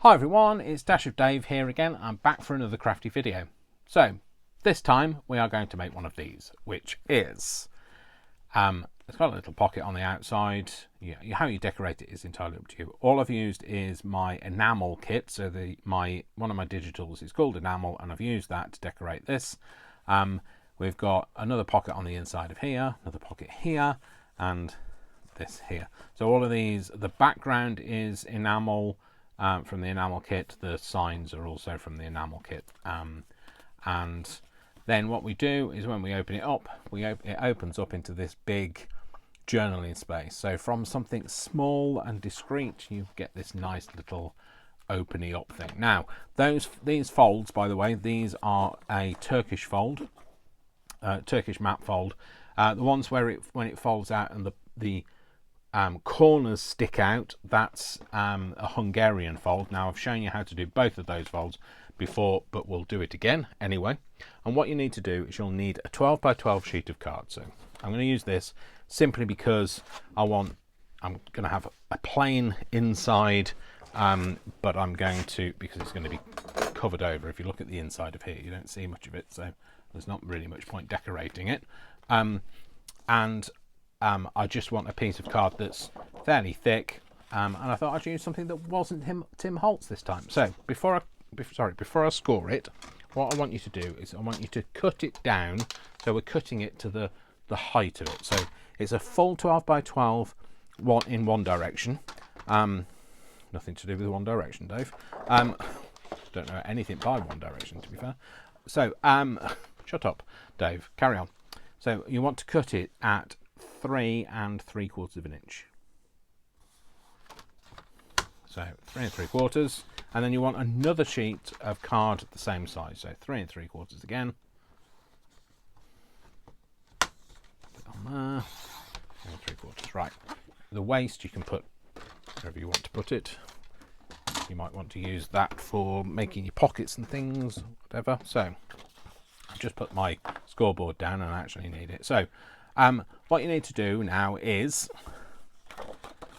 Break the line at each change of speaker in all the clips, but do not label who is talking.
Hi everyone, it's Dash of Dave here again. I'm back for another crafty video. So this time we are going to make one of these, which is it's got a little pocket on the outside. How you decorate it is entirely up to you. All I've used is my enamel kit. So one of my digitals is called enamel, and I've used that to decorate this. We've got another pocket on the inside of here, another pocket here, and this here. So all of these, the background is enamel. From the enamel kit. The signs are also from the enamel kit, and then what we do is when we open it up, it opens up into this big journaling space. So from something small and discreet, you get this nice little opening up thing. Now these folds, by the way, these are a Turkish fold, Turkish Map Fold. The ones where when it folds out and the corners stick out, that's a Hungarian fold. Now I've shown you how to do both of those folds before, but we'll do it again anyway. And what you need to do is you'll need a 12 by 12 sheet of card. So I'm going to use this simply because I'm going to have a plain inside, but I'm going to, because it's going to be covered over. If you look at the inside of here, you don't see much of it, so there's not really much point decorating it. I just want a piece of card that's fairly thick, and I thought I'd use something that wasn't Tim Holtz this time. So before I score it, what I want you to do is I want you to cut it down. So we're cutting it to the height of it. So it's a full 12 by 12 in one direction. Nothing to do with One Direction, Dave. Don't know anything by One Direction, to be fair. So shut up, Dave. Carry on. So you want to cut it at 3 3/4 of an inch. So 3 3/4, and then you want another sheet of card the same size. So 3 3/4 again. Put it on there. 3 3/4. Right. The waist you can put wherever you want to put it. You might want to use that for making your pockets and things, whatever. So I've just put my scoreboard down and I actually need it. So what you need to do now is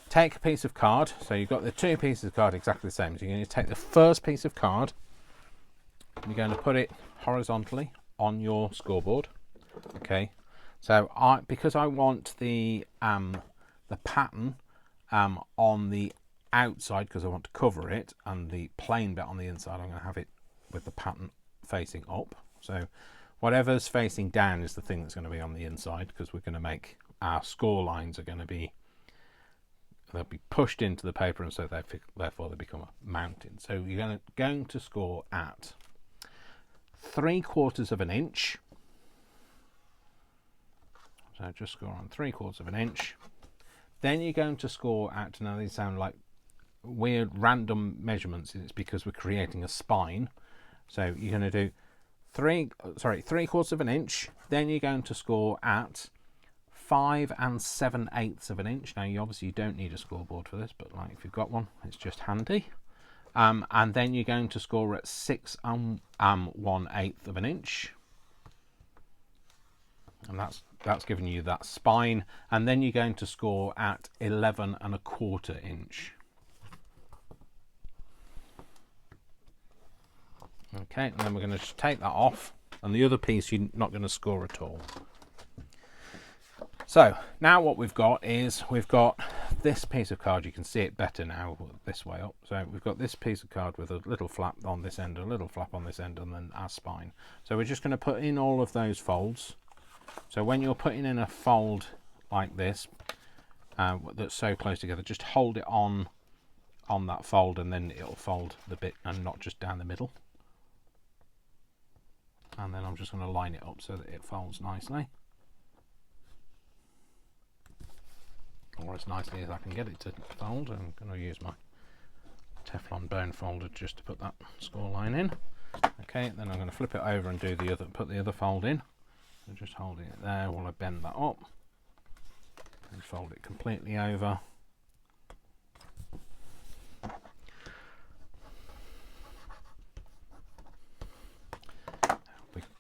take a piece of card. So you've got the two pieces of card exactly the same. So you're going to take the first piece of card, and you're going to put it horizontally on your scoreboard. Okay. So because I want the pattern on the outside, because I want to cover it, and the plain bit on the inside, I'm going to have it with the pattern facing up. So whatever's facing down is the thing that's going to be on the inside, because we're going to make our score lines are going to be, they'll be pushed into the paper, and so therefore they become a mountain. So you're going to score at 3/4 of an inch. So just score on 3/4 of an inch. Then you're going to score at, now these sound like weird random measurements, it's because we're creating a spine. So you're going to do 3/4 of an inch. Then you're going to score at 5 7/8 of an inch. Now you obviously don't need a scoreboard for this, but like if you've got one, it's just handy. And then you're going to score at 6 1/8 of an inch, and that's giving you that spine. And then you're going to score at 11 1/4 inch. Okay, and then we're going to just take that off, and the other piece you're not going to score at all. So now what we've got is we've got this piece of card. You can see it better now this way up. So we've got this piece of card with a little flap on this end, a little flap on this end, and then our spine. So we're just going to put in all of those folds. So when you're putting in a fold like this that's so close together, just hold it on that fold, and then it'll fold the bit and not just down the middle. And then I'm just going to line it up so that it folds nicely, or as nicely as I can get it to fold. I'm going to use my Teflon bone folder just to put that score line in. Okay, then I'm going to flip it over and put the other fold in. So just holding it there while I bend that up and fold it completely over.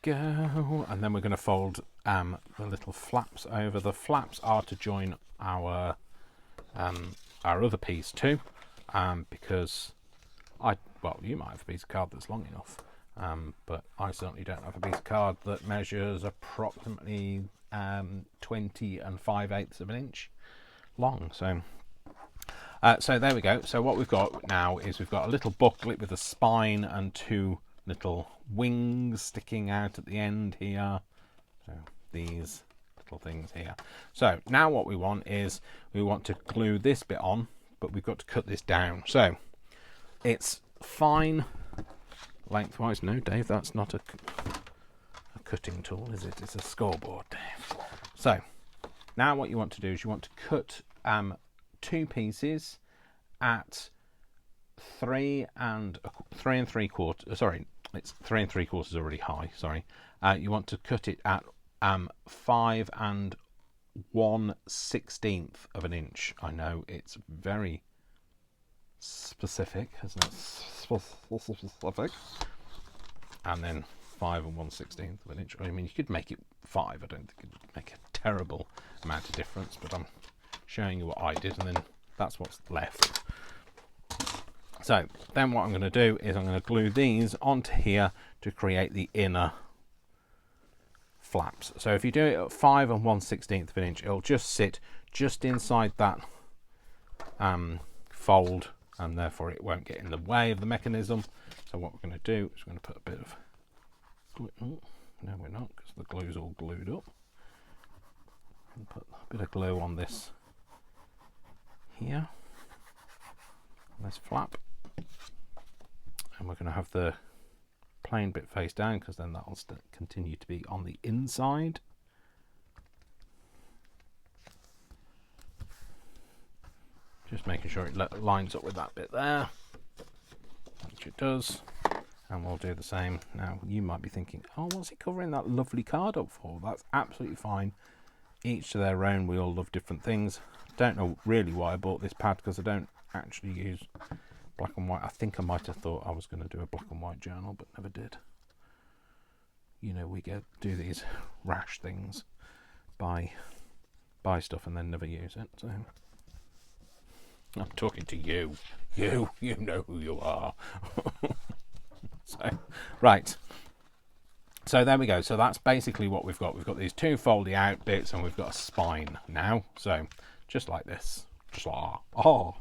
Go, and then we're going to fold the little flaps over. The flaps are to join our other piece too, because Well, you might have a piece of card that's long enough, but I certainly don't have a piece of card that measures approximately 20 5/8 of an inch long. So there we go. So what we've got now is we've got a little booklet with a spine and 2 little wings sticking out at the end here. So these little things here. So now what we want is we want to glue this bit on, but we've got to cut this down. So it's fine lengthwise. No, Dave, that's not a cutting tool, is it? It's a scoreboard, Dave. So now what you want to do is you want to cut 2 pieces at 3 3/4. Sorry, it's 3 3/4 already high. Sorry, you want to cut it at 5 1/16 of an inch. I know it's very specific, isn't it? Specific. And then 5 1/16 of an inch. I mean, you could make it 5. I don't think it would make a terrible amount of difference, but I'm showing you what I did, and then that's what's left. So then what I'm going to do is I'm going to glue these onto here to create the inner flaps. So if you do it at 5 1/16 of an inch, it'll just sit just inside that fold, and therefore it won't get in the way of the mechanism. So what we're going to do is we're going to put a bit of glue. Oh, no, we're not, because the glue's all glued up. And put a bit of glue on this here, on this flap, and we're going to have the plain bit face down, because then that'll continue to be on the inside. Just making sure it lines up with that bit there, which it does. And we'll do the same. Now you might be thinking, oh, what's he covering that lovely card up for? That's absolutely fine. Each to their own. We all love different things. Don't know really why I bought this pad, because I don't actually use black and white. I think I might have thought I was going to do a black and white journal, but never did. You know, we do these rash things, buy stuff and then never use it. So I'm talking to you. You know who you are. So right. So there we go. So that's basically what we've got. We've got these 2 foldy out bits, and we've got a spine now. So just like this. Just like oh.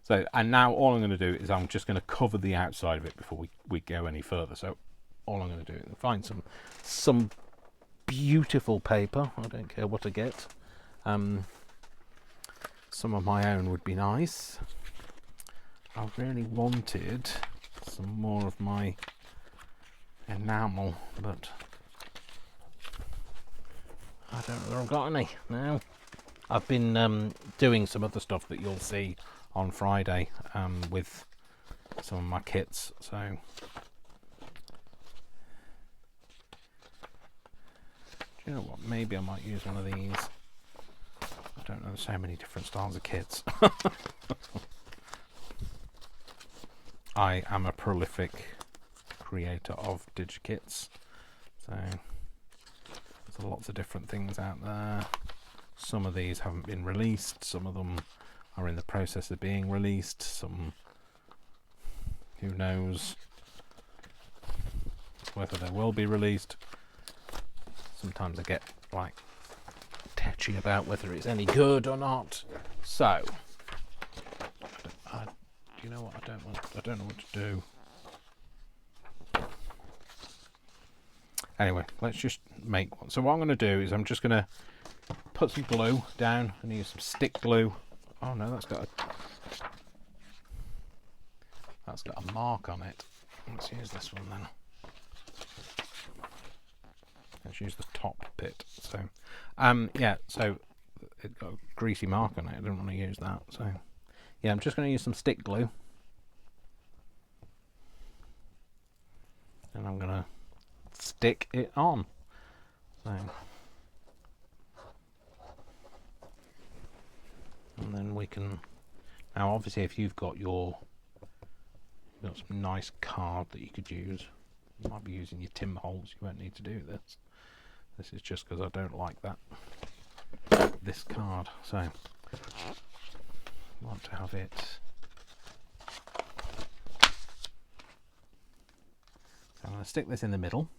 So, and now all I'm going to do is I'm just going to cover the outside of it before we go any further. So all I'm going to do is find some beautiful paper. I don't care what I get. Some of my own would be nice. I really wanted some more of my enamel, but I don't know whether I've got any now. I've been doing some other stuff that you'll see on Friday with some of my kits, so do you know what, maybe I might use one of these. I don't know, there's so many different styles of kits. I am a prolific creator of digikits, so there's lots of different things out there. Some of these haven't been released, some of them are in the process of being released, some who knows whether they will be released. Sometimes I get like tetchy about whether it's any good or not. So you know what, I don't know what to do. Anyway, let's just make one. So what I'm going to do is I'm just going to put some glue down and use some stick glue. Oh no, that's got a mark on it. Let's use this one then. Let's use the top bit. So yeah, so it got a greasy mark on it. I don't want to use that. So yeah, I'm just going to use some stick glue, and I'm going to stick it on. So, and then we can, now obviously if you've got some nice card that you could use, you might be using your Tim Holtz, you won't need to do this. This is just because I don't like this card. So I want to have it I'm going to stick this in the middle,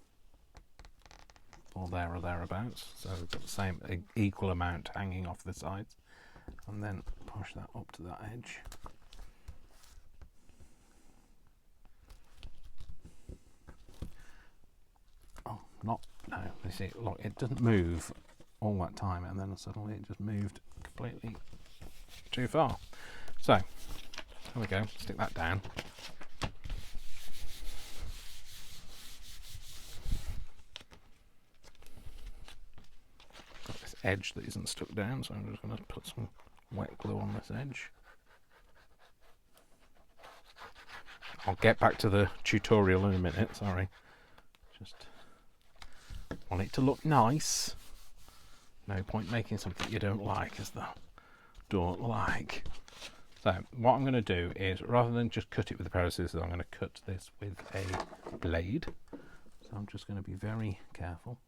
or there or thereabouts, so we've got the same equal amount hanging off the sides, and then push that up to that edge. Oh, no, you see, look, it doesn't move all that time, and then suddenly it just moved completely too far. So, there we go, stick that down. Got this edge that isn't stuck down, so I'm just going to put some wet glue on this edge. I'll get back to the tutorial in a minute, sorry. Just want it to look nice. No point making something you don't like, is there? Don't like. So what I'm going to do is, rather than just cut it with a pair of scissors, I'm going to cut this with a blade. So I'm just going to be very careful.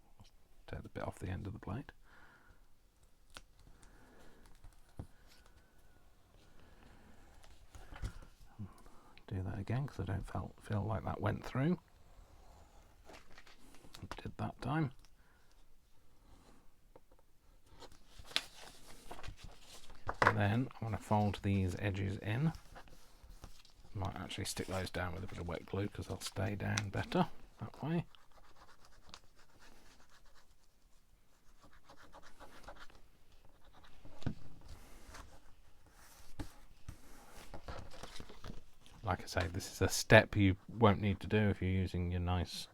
Take the bit off the end of the blade. Do that again because I don't feel like that went through. I did that time. And then I'm going to fold these edges in. Might actually stick those down with a bit of wet glue because they'll stay down better that way. Like I say, this is a step you won't need to do if you're using your nice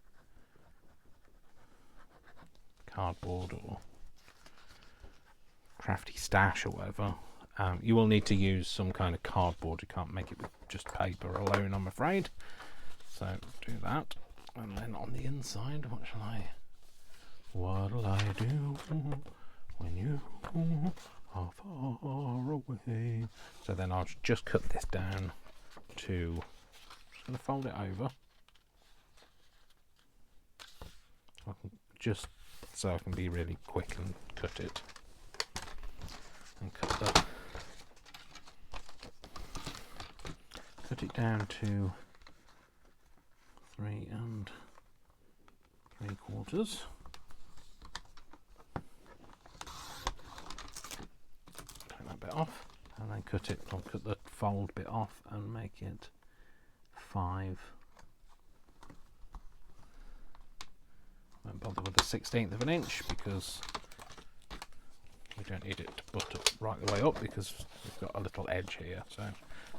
cardboard or crafty stash or whatever. You will need to use some kind of cardboard. You can't make it with just paper alone, I'm afraid. So do that, and then on the inside, what'll I do when you are far away? So then I'll just cut this down to, just going to fold it over, just so I can be really quick and cut it, and cut it down to 3 3/4. Take that bit off, and then cut the fold bit off and make it 5. Won't bother with the 1/16 of an inch because we don't need it to butt up right the way up because we've got a little edge here. So,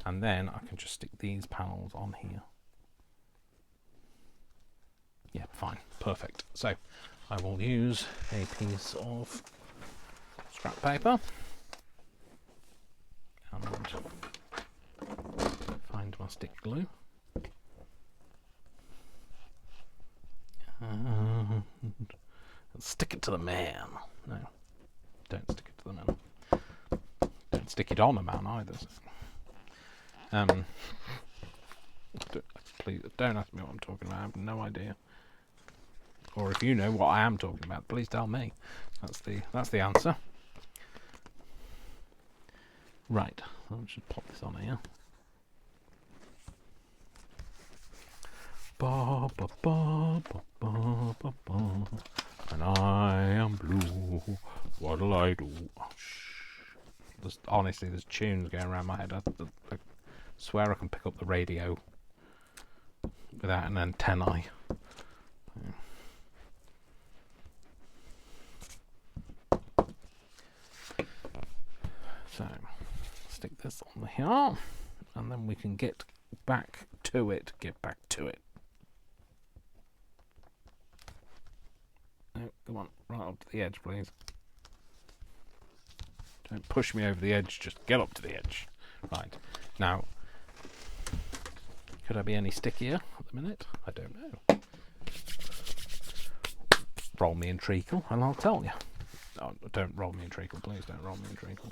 and then I can just stick these panels on here. Yeah, fine, perfect. So I will use a piece of scrap paper and find my stick glue. And stick it to the man. No, don't stick it to the man. Don't stick it on a man either. Please don't ask me what I'm talking about. I have no idea. Or if you know what I am talking about, please tell me. That's the answer. Right, so I'll just pop this on here. Ba ba ba ba ba ba ba. And I am blue. What'll I do? Oh, honestly, there's tunes going around my head. I swear I can pick up the radio without an antennae. So, stick this on here, and then we can get back to it. No, come on, right up to the edge, please. Don't push me over the edge, just get up to the edge. Right, now, could I be any stickier at the minute? I don't know. Roll me in treacle, and I'll tell you. Oh, don't roll me in treacle, please don't roll me in treacle.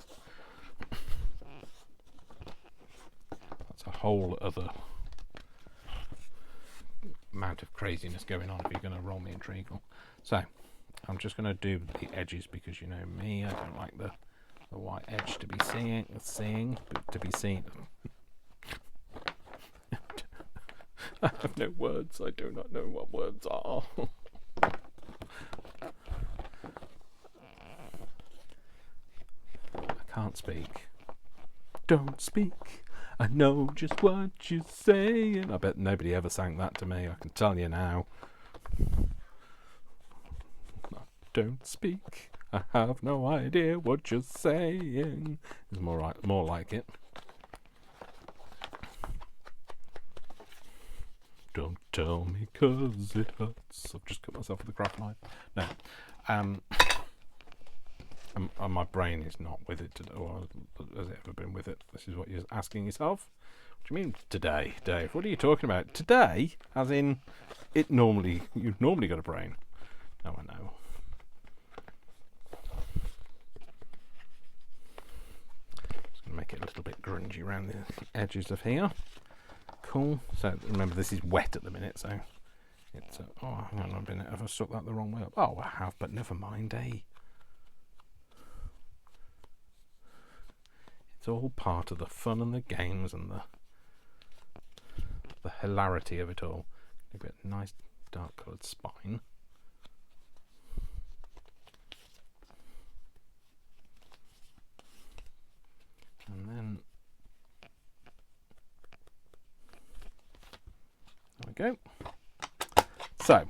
That's a whole other amount of craziness going on if you're going to roll me in treacle. So I'm just going to do the edges because you know me, I don't like the white edge to be seen. I have no words. I do not know what words are. I can't speak. Don't speak. I know just what you're saying. I bet nobody ever sang that to me. I can tell you now. Don't speak. I have no idea what you're saying. It's more like it. Don't tell me 'cause it hurts. I've just cut myself with a craft knife. No. And my brain is not with it today. Or has it ever been with it? This is what you're asking yourself. What do you mean today, Dave? What are you talking about? Today? As in, you've normally got a brain. No, I know. Just going to make it a little bit grungy around the edges of here. Cool. So remember, this is wet at the minute, so it's oh, hang on a minute, have I stuck that the wrong way up? Oh, I have, but never mind, eh? It's all part of the fun and the games and the hilarity of it all. Give it a nice dark coloured spine. And then there we go. So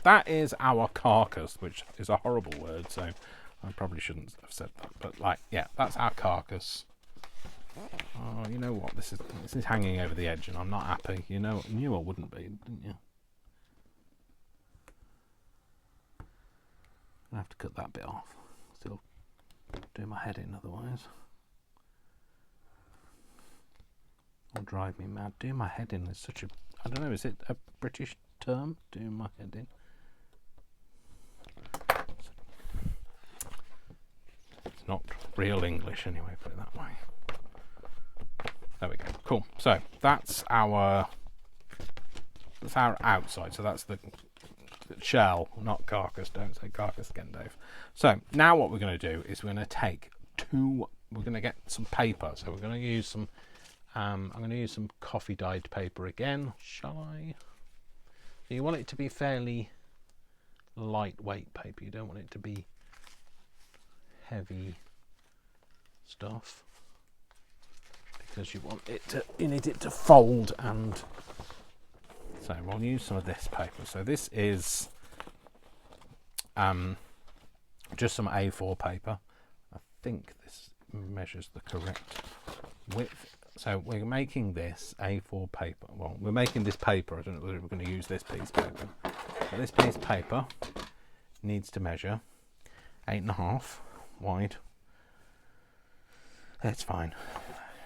that is our carcass, which is a horrible word, so I probably shouldn't have said that, but like, yeah, that's our carcass. Oh, you know what? This is hanging over the edge, and I'm not happy. You knew I wouldn't be, didn't you? I have to cut that bit off. Still do my head in otherwise. It'll drive me mad. Do my head in is such a, I don't know, is it a British term? Do my head in. It's not real English anyway, put it that way. There we go. Cool. So that's our outside. So that's the shell, not carcass. Don't say carcass again, Dave. So now what we're going to do is we're going to take we're going to get some paper. So we're going to use some, I'm going to use some coffee dyed paper again. Shall I? So you want it to be fairly lightweight paper. You don't want it to be heavy stuff, because you need it to fold, and so we'll use some of this paper. So this is just some A4 paper. I think this measures the correct width. So we're making this A4 paper. Well, we're making this paper. I don't know whether we're going to use this piece of paper. But this piece of paper needs to measure 8.5 wide. It's fine.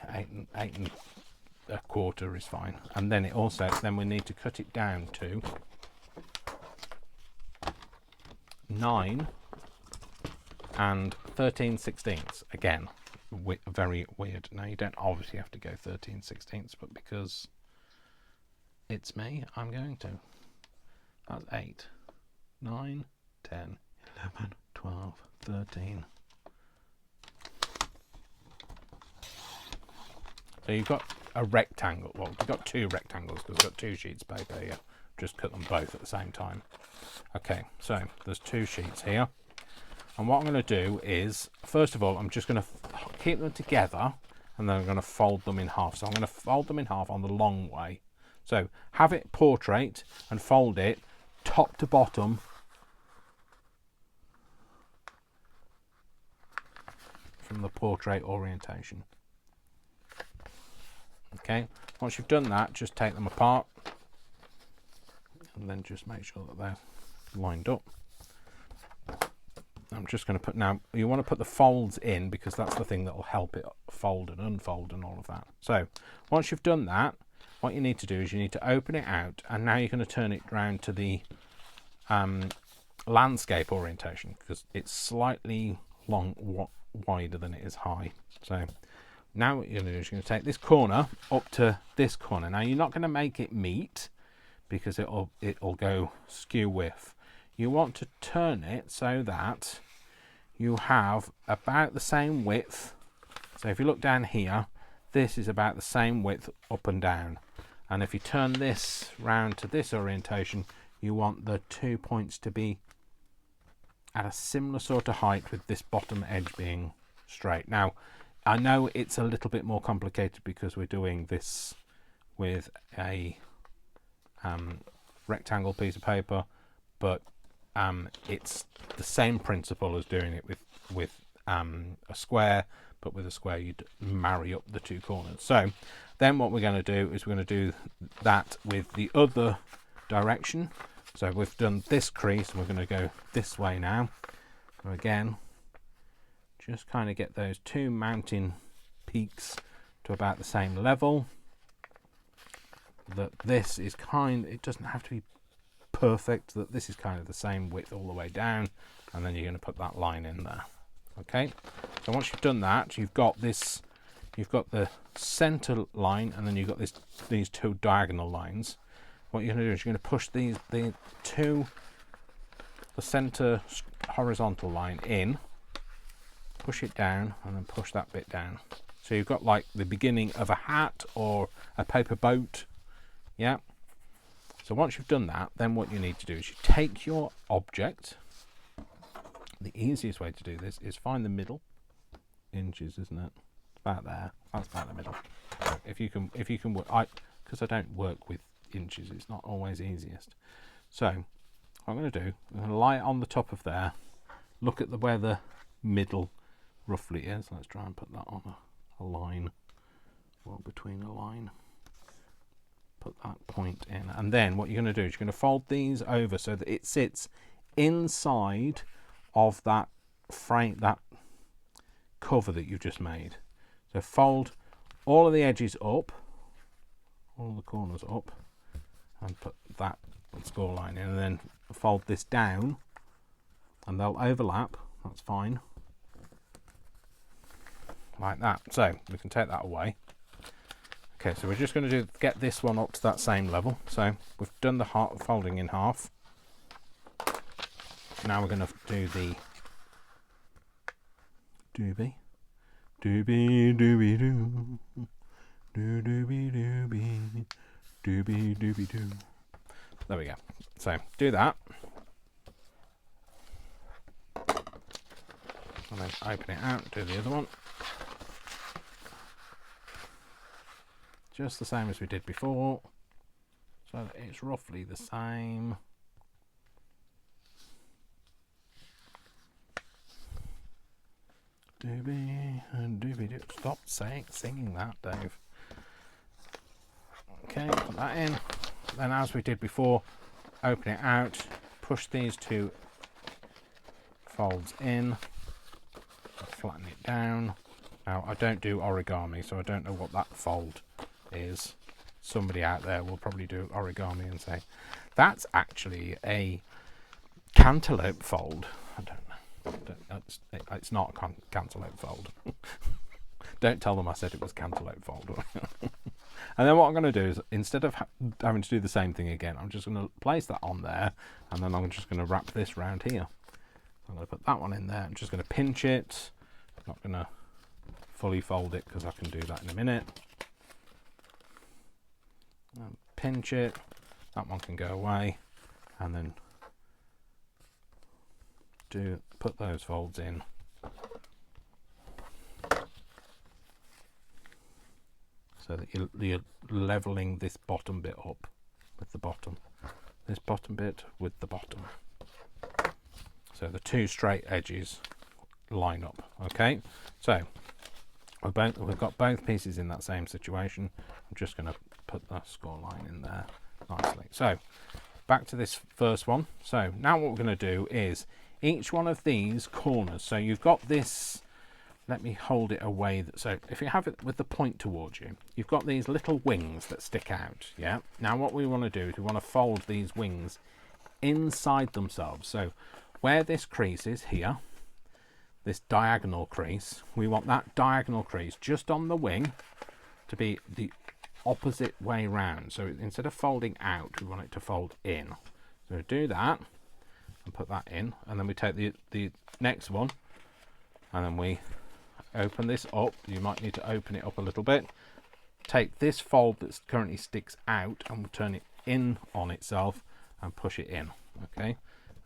8.25 is fine. And then then we need to cut it down to 9 and 13/16. Again, very weird. Now you don't obviously have to go 13/16, but because it's me, I'm going to. That's 8, 9, 10, 11, 12, 13. So you've got a rectangle. Well, you've got two rectangles because we've got two sheets of paper here. Just cut them both at the same time. Okay, so there's two sheets here. And what I'm going to do is, first of all, I'm just going to keep them together, and then I'm going to fold them in half. So I'm going to fold them in half on the long way. So have it portrait and fold it top to bottom from the portrait orientation. Okay, once you've done that, just take them apart and then just make sure that they're lined up. I'm just going to put, now you want to put the folds in because that's the thing that will help it fold and unfold and all of that. So once you've done that, what you need to do is you need to open it out, and now you're going to turn it round to the landscape orientation because it's slightly wider than it is high. So now what you're going to do is you're going to take this corner up to this corner. Now you're not going to make it meet because it'll go skew width. You want to turn it so that you have about the same width. So if you look down here, this is about the same width up and down. And if you turn this round to this orientation, you want the 2 points to be at a similar sort of height, with this bottom edge being straight. Now, I know it's a little bit more complicated because we're doing this with a rectangle piece of paper, but it's the same principle as doing it with a square, but with a square you'd marry up the two corners. So then what we're going to do is we're going to do that with the other direction. So we've done this crease and we're going to go this way now. So again, just kind of get those two mountain peaks to about the same level. That this is it doesn't have to be perfect, that this is kind of the same width all the way down, and then you're going to put that line in there. Okay, so once you've done that, you've got the center line, and then you've got these two diagonal lines. What you're going to do is you're going to push the center horizontal line in, push it down, and then push that bit down. So you've got like the beginning of a hat or a paper boat. Yeah. So once you've done that, then what you need to do is you take your object. The easiest way to do this is find the middle. Inches, isn't it? About there. That's about the middle. So if you can work, because I don't work with inches, it's not always easiest. So what I'm going to do, I'm going to lie it on the top of there. Look at where the middle roughly is. Let's try and put that on a line, or between a line. Put that point in, and then what you're going to do is you're going to fold these over so that it sits inside of that frame, that cover that you've just made. So fold all of the edges up, all the corners up, and put that score line in, and then fold this down, and they'll overlap. That's fine, like that. So we can take that away. Okay, so we're just going to get this one up to that same level. So we've done the folding in half. Now we're going to do the doobie, doobie, doobie, doo, doobie, doobie, doobie, doobie, doo. There we go. So do that, and then open it out. Do the other one. Just the same as we did before, so that it's roughly the same. Doobie and doobie doo. Stop singing that, Dave. Okay, put that in. Then, as we did before, open it out, push these two folds in, flatten it down. Now, I don't do origami, so I don't know what that fold is. Somebody out there will probably do origami and say that's actually a cantaloupe fold. I don't know. It's not a cantaloupe fold. Don't tell them I said it was cantaloupe fold. And then what I'm going to do is, instead of having to do the same thing again, I'm just going to place that on there, and then I'm just going to wrap this round here. I'm going to put that one in there. I'm just going to pinch it. I'm not going to fully fold it because I can do that in a minute. Pinch it, that one can go away, and then put those folds in, so that you're leveling this bottom bit up with the bottom, this bottom bit with the bottom, so the two straight edges line up. Okay, so we've got both pieces in that same situation. I'm just going to put the score line in there nicely. So back to this first one. So now what we're going to do is each one of these corners, so you've got this, let me hold it away, so if you have it with the point towards you, you've got these little wings that stick out. Yeah, now what we want to do is we want to fold these wings inside themselves. So where this crease is here, this diagonal crease, we want that diagonal crease just on the wing to be the opposite way round. So instead of folding out, we want it to fold in. So do that and put that in, and then we take the next one, and then we open this up. You might need to open it up a little bit, take this fold that currently sticks out and we'll turn it in on itself and push it in. Okay,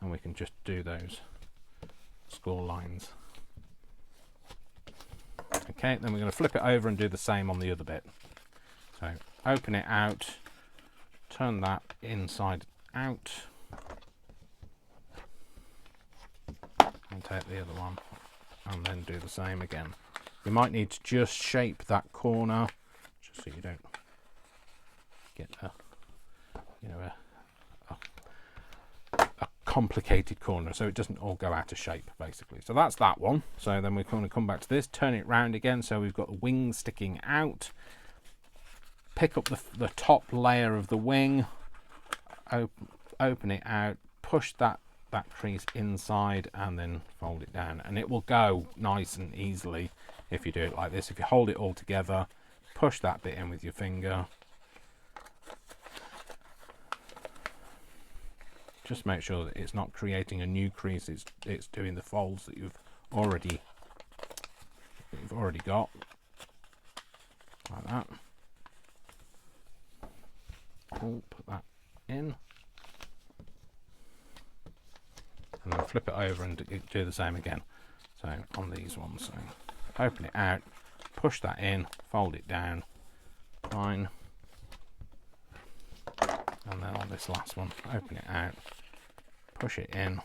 and we can just do those score lines. Okay, then we're going to flip it over and do the same on the other bit. So open it out, turn that inside out, and take the other one, and then do the same again. You might need to just shape that corner, just so you don't get a complicated corner, so it doesn't all go out of shape basically. So that's that one. So then we're going to come back to this, turn it round again, so we've got the wing sticking out. Pick up the top layer of the wing, open it out, push that crease inside, and then fold it down, and it will go nice and easily if you do it like this. If you hold it all together, push that bit in with your finger, just make sure that it's not creating a new crease, it's doing the folds that you've already got, like that. I'll put that in, and then flip it over and do the same again. So on these ones, so open it out, push that in, fold it down, fine. And then on this last one, open it out, push it in.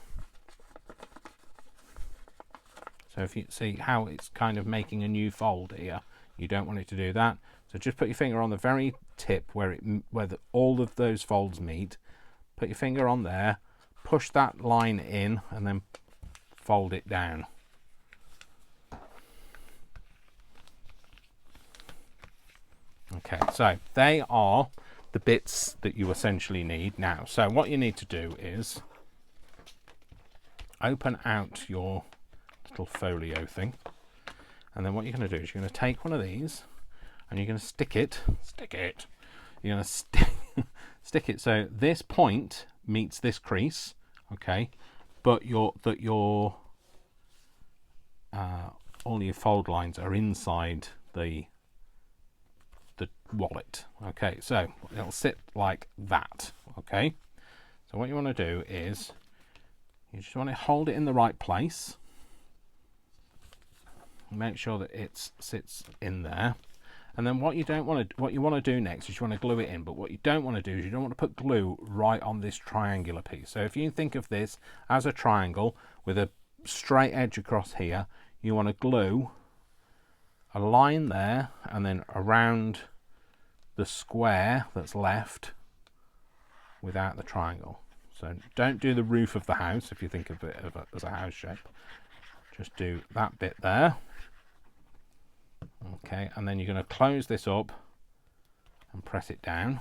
So if you see how it's kind of making a new fold here, you don't want it to do that. So just put your finger on the very tip where all of those folds meet. Put your finger on there, push that line in, and then fold it down. Okay, so they are the bits that you essentially need now. So what you need to do is open out your little folio thing, and then what you're going to do is you're going to take one of these and you're going to stick it. You're going to stick it so this point meets this crease, okay, but all your fold lines are inside the wallet. Okay, so it'll sit like that. Okay, so what you want to do is you just want to hold it in the right place, make sure that it sits in there, and then what you want to do next is you want to glue it in. But what you don't want to do is you don't want to put glue right on this triangular piece. So if you think of this as a triangle with a straight edge across here, you want to glue a line there and then around the square that's left without the triangle. So don't do the roof of the house if you think of it as a house shape. Just do that bit there. Okay, and then you're going to close this up and press it down.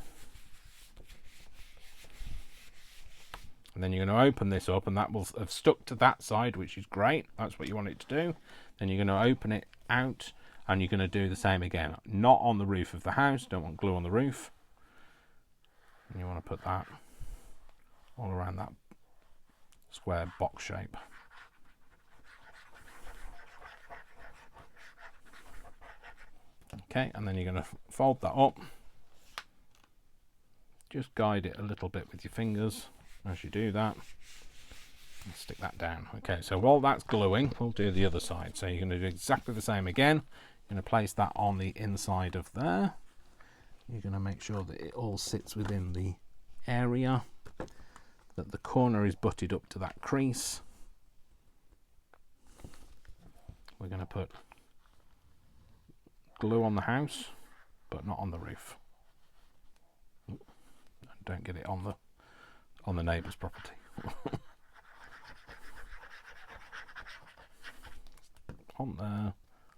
And then you're going to open this up, and that will have stuck to that side, which is great. That's what you want it to do. Then you're going to open it out, and you're going to do the same again. Not on the roof of the house. Don't want glue on the roof. And you want to put that all around that square box shape. Okay, and then you're going to fold that up. Just guide it a little bit with your fingers as you do that. And stick that down. Okay, so while that's gluing, we'll do the other side. So you're going to do exactly the same again. You're going to place that on the inside of there. You're going to make sure that it all sits within the area, that the corner is butted up to that crease. We're going to put glue on the house, but not on the roof. Don't get it on the neighbour's property. On there,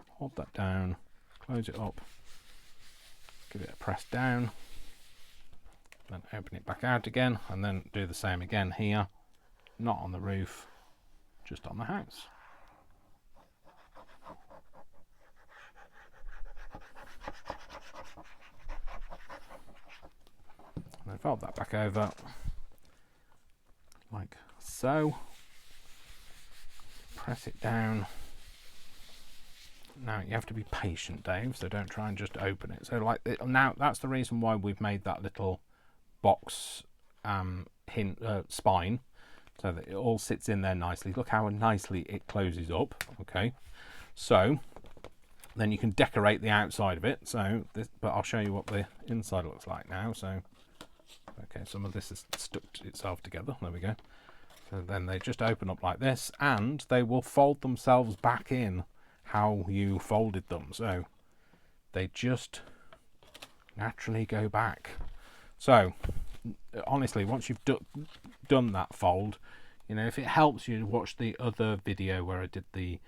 hold that down, close it up, give it a press down, then open it back out again, and then do the same again here, not on the roof, just on the house. And then fold that back over like so, press it down, now you have to be patient, Dave, so don't try and just open it. So like now that's the reason why we've made that little box spine, so that it all sits in there nicely. Look how nicely it closes up. Okay, so then you can decorate the outside of it. So this, but I'll show you what the inside looks like now. So okay, some of this has stuck itself together. There we go. So then they just open up like this, and they will fold themselves back in how you folded them. So they just naturally go back. So honestly, once you've done that fold, you know, if it helps you, watch the other video where I did the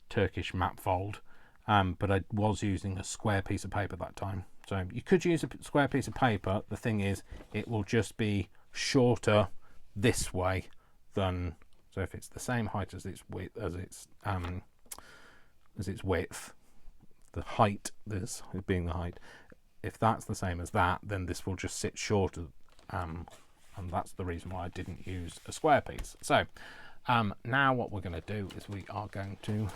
Turkish map fold, but I was using a square piece of paper that time. So you could use a square piece of paper. The thing is, it will just be shorter this way than, so if it's the same height as its width, the height, this being the height, if that's the same as that, then this will just sit shorter, and that's the reason why I didn't use a square piece. So now what we're going to do is we are going to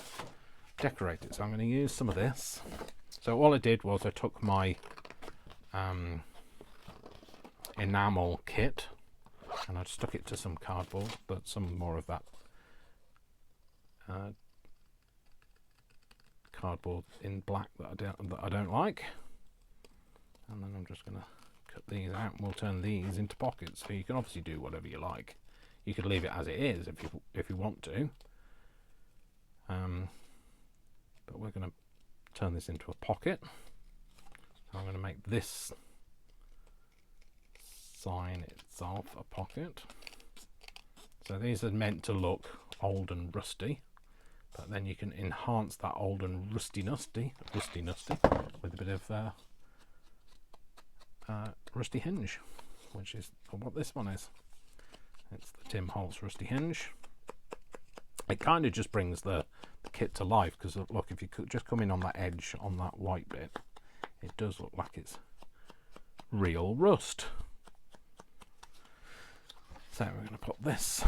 decorate it. So I'm going to use some of this. So all I did was I took my enamel kit and I stuck it to some cardboard, but some more of that cardboard in black that I don't like. And then I'm just going to cut these out, and we'll turn these into pockets. So you can obviously do whatever you like. You could leave it as it is if you want to. But we're going to turn this into a pocket. So I'm going to make this sign itself a pocket. So these are meant to look old and rusty, but then you can enhance that old and rusty-nusty with a bit of rusty hinge, which is what this one is. It's the Tim Holtz rusty hinge. It kind of just brings the kit to life, because look, if you could just come in on that edge on that white bit, it does look like it's real rust. So we're going to put this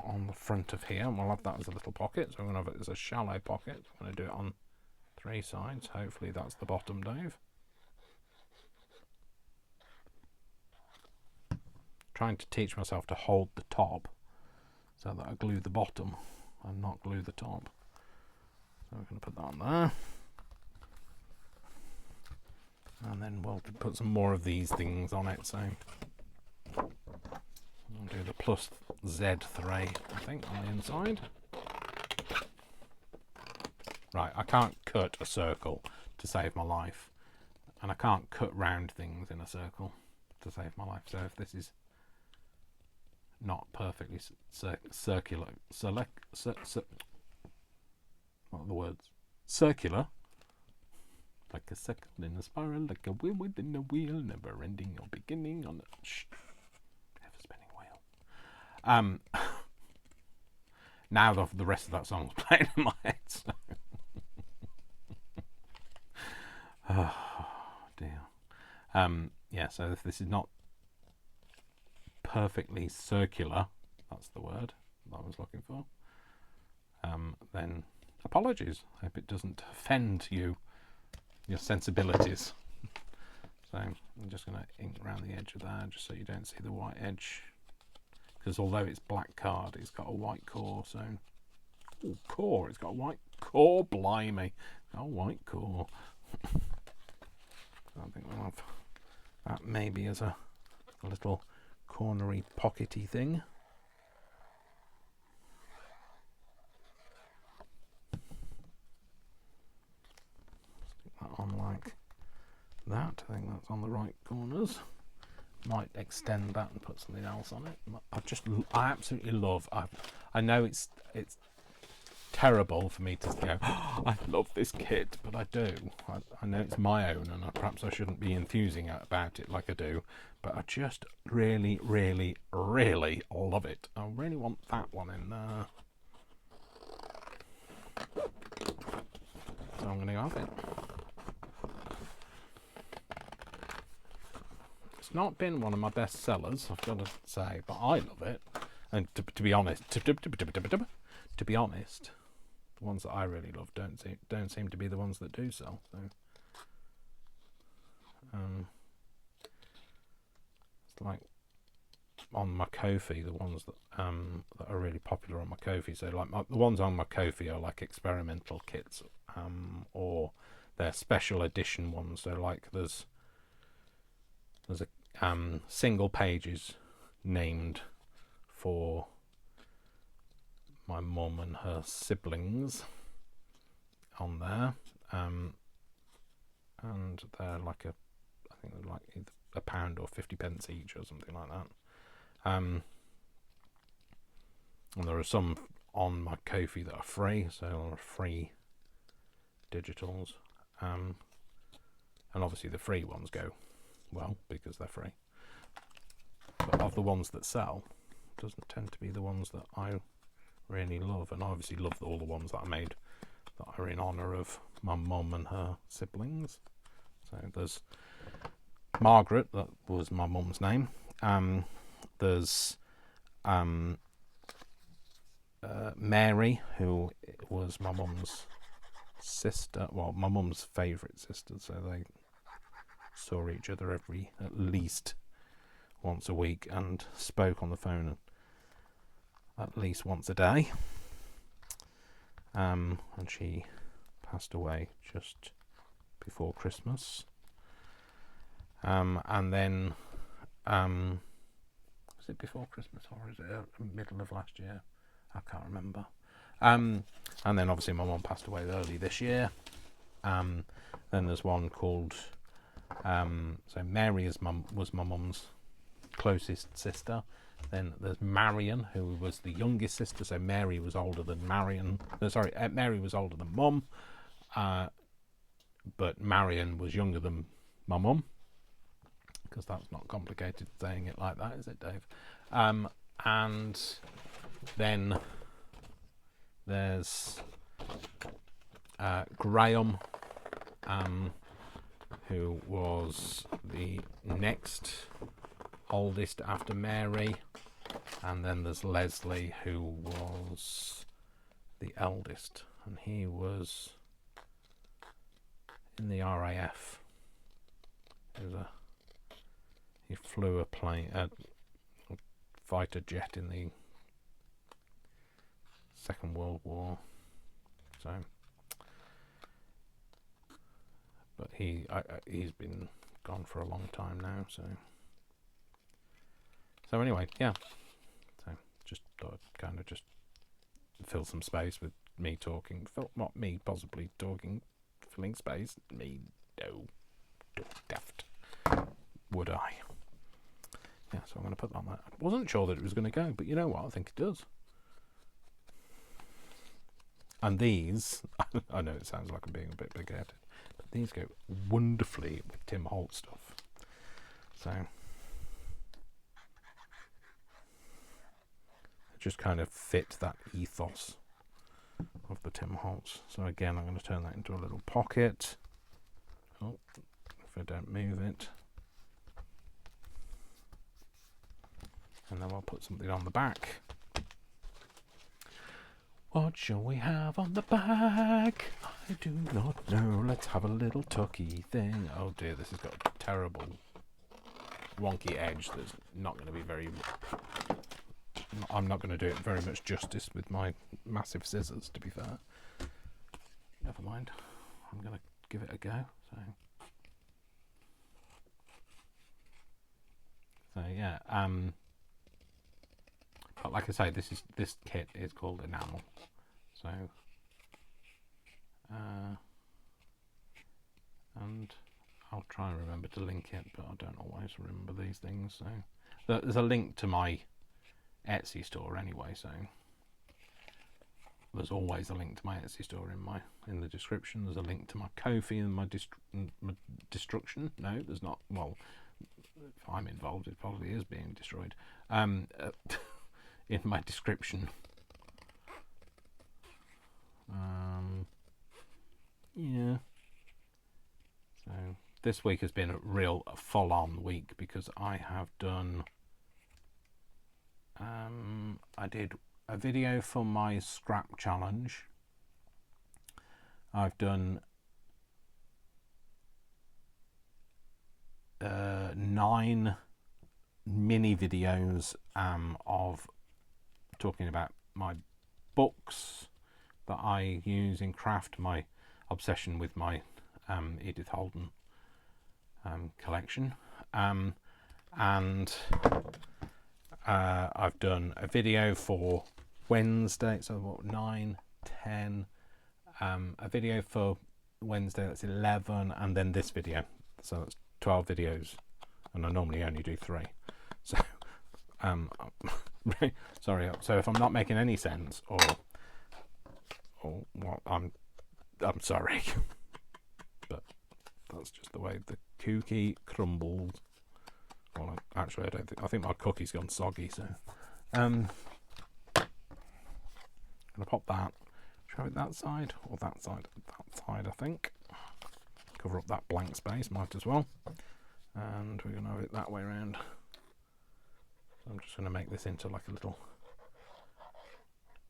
on the front of here, and we'll have that as a little pocket. So we're going to have it as a shallow pocket. I'm going to do it on 3 sides. Hopefully that's the bottom, Dave. Trying to teach myself to hold the top so that I glue the bottom and not glue the top. So we're going to put that on there. And then we'll put some more of these things on it. So I'll do the plus Z3, I think, on the inside. Right, I can't cut a circle to save my life. And I can't cut round things in a circle to save my life. So if this is not perfectly circular, what are the words? Circular, like a circle in a spiral, like a wheel within a wheel, never ending or beginning on a ever spinning wheel. Now the rest of that song's playing in my head. So. Oh dear. Yeah. So if this is not perfectly circular, that's the word I was looking for, then apologies. I hope it doesn't offend your sensibilities. So I'm just going to ink around the edge of that, just so you don't see the white edge, because although it's black card, it's got a white core. So core, it's got a white core. Blimey, it's got a white core. So I think we'll have that maybe as a little cornery pockety thing. Stick that on like that. I think that's on the right corners. Might extend that and put something else on it. I absolutely love. I know it's terrible for me to go, oh, I love this kit, but I do. I know it's my own, and perhaps I shouldn't be enthusing about it like I do, but I just really, really, really love it. I really want that one in there. So I'm going to have it. It's not been one of my best sellers, I've got to say, but I love it. And to be honest, to be honest, the ones that I really love don't seem to be the ones that do sell. So it's like on my Ko-fi, the ones that that are really popular on my Ko-fi. So like the ones on my Ko-fi are like experimental kits, or they're special edition ones. So like there's a single pages named for my mum and her siblings on there, and they're like I think they're like either £1 or 50p each or something like that. And there are some on my Ko-fi that are free, so free digitals, and obviously the free ones go well because they're free. But of the ones that sell, it doesn't tend to be the ones that I really love, and I obviously love all the ones that I made that are in honour of my mum and her siblings. So there's Margaret, that was my mum's name. There's Mary, who was my mum's sister, well, my mum's favourite sister, so they saw each other at least once a week and spoke on the phone at least once a day. And she passed away just before Christmas. And then was it before Christmas or is it middle of last year? I can't remember. And then obviously my mum passed away early this year. Then there's one called so Mary was my mum's closest sister. Then there's Marion, who was the youngest sister. So Mary was older than Marion. Mary was older than Mum, but Marion was younger than my mum. Because that's not complicated saying it like that, is it, Dave? And then there's Graham, who was the next oldest after Mary, and then there's Leslie, who was the eldest, and he was in the RAF. He flew a fighter jet in the Second World War. So, but he's been gone for a long time now. So anyway, yeah. So just thought I'd kind of just fill some space with me talking. Not me possibly talking, filling space. Me, no, daft. Would I? Yeah, so I'm going to put that on that. I wasn't sure that it was going to go, but you know what? I think it does. And these, I know it sounds like I'm being a bit big-headed, but these go wonderfully with Tim Holt stuff. So, it just kind of fit that ethos of the Tim Holtz. So again, I'm going to turn that into a little pocket. Oh, if I don't move it. And then I'll put something on the back. What shall we have on the back? I do not know. Let's have a little tucky thing. Oh dear, this has got a terrible wonky edge that's not going to be very... I'm not going to do it very much justice with my massive scissors, to be fair. Never mind. I'm going to give it a go. So yeah, but like I say, this kit is called Enamel. So, and I'll try and remember to link it, but I don't always remember these things. So there's a link to my Etsy store anyway. So there's always a link to my Etsy store in the description. There's a link to my Ko-fi and my destruction. No, there's not. Well, if I'm involved, it probably is being destroyed. In my description. Yeah. So this week has been a real full-on week because I have done. I did a video for my scrap challenge, I've done 9 mini videos of talking about my books that I use in craft, my obsession with my Edith Holden collection, and I've done a video for Wednesday, so what, 9, 10, a video for Wednesday, that's 11, and then this video, so that's 12 videos, and I normally only do 3. So sorry, so if I'm not making any sense, or what, I'm sorry. But that's just the way the cookie crumbled. Well, actually, I think my cookie's gone soggy, so I'm gonna pop that. Show it that side or that side? That side, I think. Cover up that blank space, might as well. And we're gonna have it that way around. So I'm just gonna make this into like a little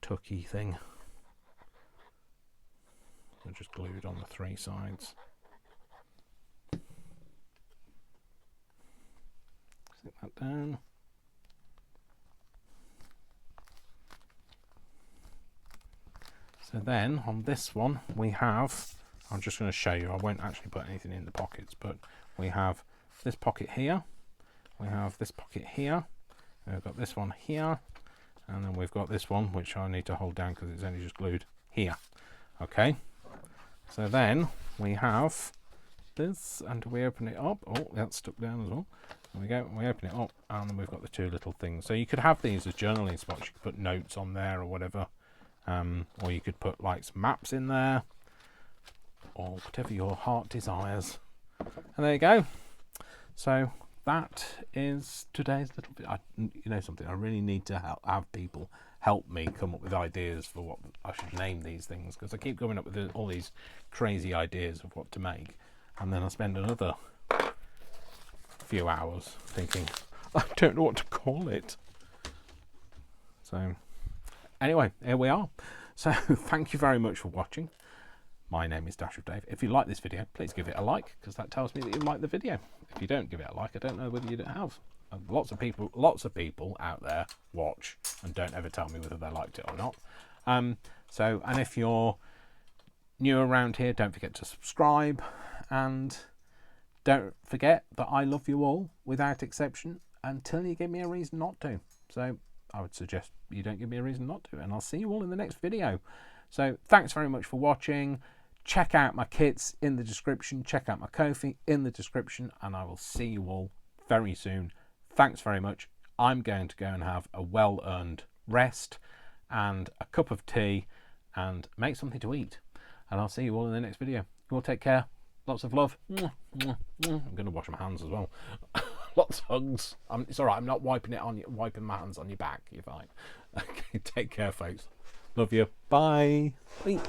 tucky thing. So just glued on the 3 sides. Stick that down. So then on this one we have, I'm just going to show you, I won't actually put anything in the pockets, but we have this pocket here, we have this pocket here, we've got this one here, and then we've got this one which I need to hold down because it's only just glued here. Okay, so then we have this, and we open it up. Oh, that's stuck down as well. There we go. We open it up, and then we've got the 2 little things. So you could have these as journaling spots. You could put notes on there or whatever, or you could put like some maps in there, or whatever your heart desires. And there you go. So that is today's little bit. You know something, I really need to have people help me come up with ideas for what I should name these things, because I keep coming up with all these crazy ideas of what to make, and then I spend another few hours thinking, I don't know what to call it. So anyway, here we are. So thank you very much for watching. My name is Dash of Dave. If you like this video, please give it a like, because that tells me that you like the video. If you don't give it a like, I don't know whether you have. Lots of people out there watch and don't ever tell me whether they liked it or not. And if you're new around here, don't forget to subscribe, and don't forget that I love you all without exception until you give me a reason not to. So I would suggest you don't give me a reason not to, and I'll see you all in the next video. So thanks very much for watching. Check out my kits in the description. Check out my Ko-fi in the description, and I will see you all very soon. Thanks very much. I'm going to go and have a well-earned rest and a cup of tea and make something to eat. And I'll see you all in the next video. You all take care. Lots of love. I'm going to wash my hands as well. Lots of hugs. It's all right. I'm not wiping my hands on your back. You're fine. Okay, take care, folks. Love you. Bye. Bye.